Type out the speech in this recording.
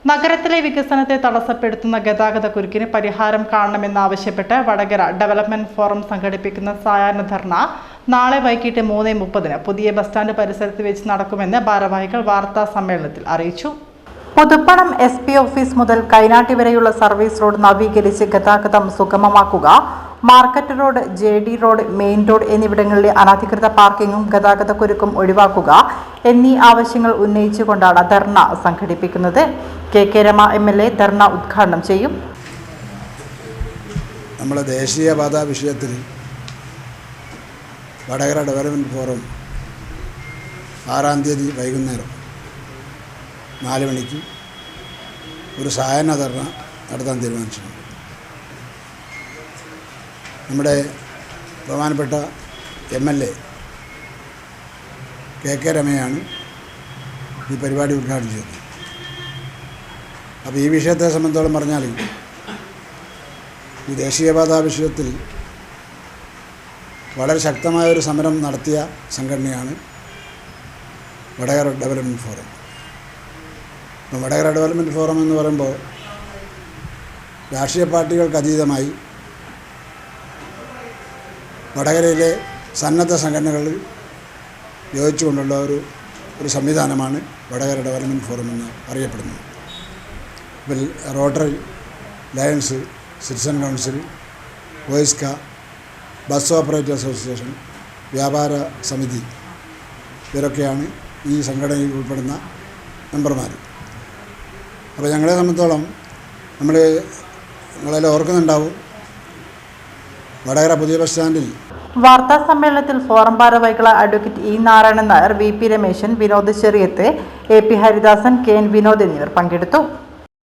നഗരത്തിലെ വികസനത്തെ തടസ്സപ്പെടുത്തുന്ന ഗതാഗതക്കുരുക്കിന് പരിഹാരം കാണണമെന്നാവശ്യപ്പെട്ട് വടകര ഡെവലപ്മെന്റ് ഫോറം സംഘടിപ്പിക്കുന്ന സായാഹ്ന ധർണ നാളെ വൈകിട്ട് 3:30 പുതിയ ബസ് സ്റ്റാൻഡ് പരിസരത്ത് വെച്ച് നടക്കുമെന്ന് ഭാരവാഹികൾ വാർത്താ സമ്മേളനത്തിൽ അറിയിച്ചു. പുതുപ്പണം SP ഓഫീസ് മുതൽ കൈനാട്ടി വരെയുള്ള സർവീസ് റോഡ് നവീകരിച്ച് ഗതാഗതം സുഗമമാക്കുക, market road, JD road, main road എന്നിവിടങ്ങളിലെ അനധികൃത പാർക്കിങ്ങും ഗതാഗതക്കുരുക്കും ഒഴിവാക്കുക എന്നീ ആവശ്യങ്ങൾ ഉന്നയിച്ചുകൊണ്ടാണ് ധർണ സംഘടിപ്പിക്കുന്നത്. KK രമ MLA ധർണ ഉദ്ഘാടനം ചെയ്യും. നമ്മുടെ ദേശീയപാത വിഷയത്തിൽ വടകര ഡെവലപ്മെന്റ് ഫോറം 6-ാം തീയതി വൈകുന്നേരം 4 മണിക്ക് ഒരു സായാഹ്ന ധർണ നടത്താൻ തീരുമാനിച്ചിട്ടുണ്ട്. നമ്മുടെ ബഹുമാനപ്പെട്ട MLA KK രമയാണ് ഈ പരിപാടി ഉദ്ഘാടനം ചെയ്തത്. അപ്പോൾ ഈ വിഷയത്തെ സംബന്ധിച്ചോളം പറഞ്ഞാൽ ഈ ദേശീയപാത വിഷയത്തിൽ വളരെ ശക്തമായ ഒരു സമരം നടത്തിയ സംഘടനയാണ് വടകര ഡെവലപ്മെൻറ്റ് ഫോറം. അപ്പോൾ വടകര ഡെവലപ്മെൻറ്റ് ഫോറം എന്ന് പറയുമ്പോൾ രാഷ്ട്രീയ പാർട്ടികൾക്ക് അതീതമായി വടകരയിലെ സന്നദ്ധ സംഘടനകൾ യോജിച്ചുകൊണ്ടുള്ള ഒരു സംവിധാനമാണ് വടകര ഡെവലപ്മെൻറ്റ് ഫോറം എന്ന് അറിയപ്പെടുന്നത്. ഇപ്പോൾ റോട്ടറി, ലയൺസ്, സിറ്റിസൺ കൗൺസിൽ, വോയിസ്ക, ബസ് ഓപ്പറേറ്റർ അസോസിയേഷൻ, വ്യാപാര സമിതി ഇവരൊക്കെയാണ് ഈ സംഘടനയിൽ ഉൾപ്പെടുന്ന മെമ്പർമാർ. അപ്പോൾ ഞങ്ങളെ സംബന്ധിച്ചോളം നിങ്ങളെല്ലാം ഓർക്കുന്നുണ്ടാവും, വടകര പുതിയ ബസ് സ്റ്റാൻഡിൽ വാർത്താ സമ്മേളനത്തിൽ ഫോറം ഭാരവാഹികളായ advocate E. Narayanan Nair, VP Rameshan, Vinod Cheriyath, AP Haridasan, KN Vinod എന്നിവർ പങ്കെടുത്തു.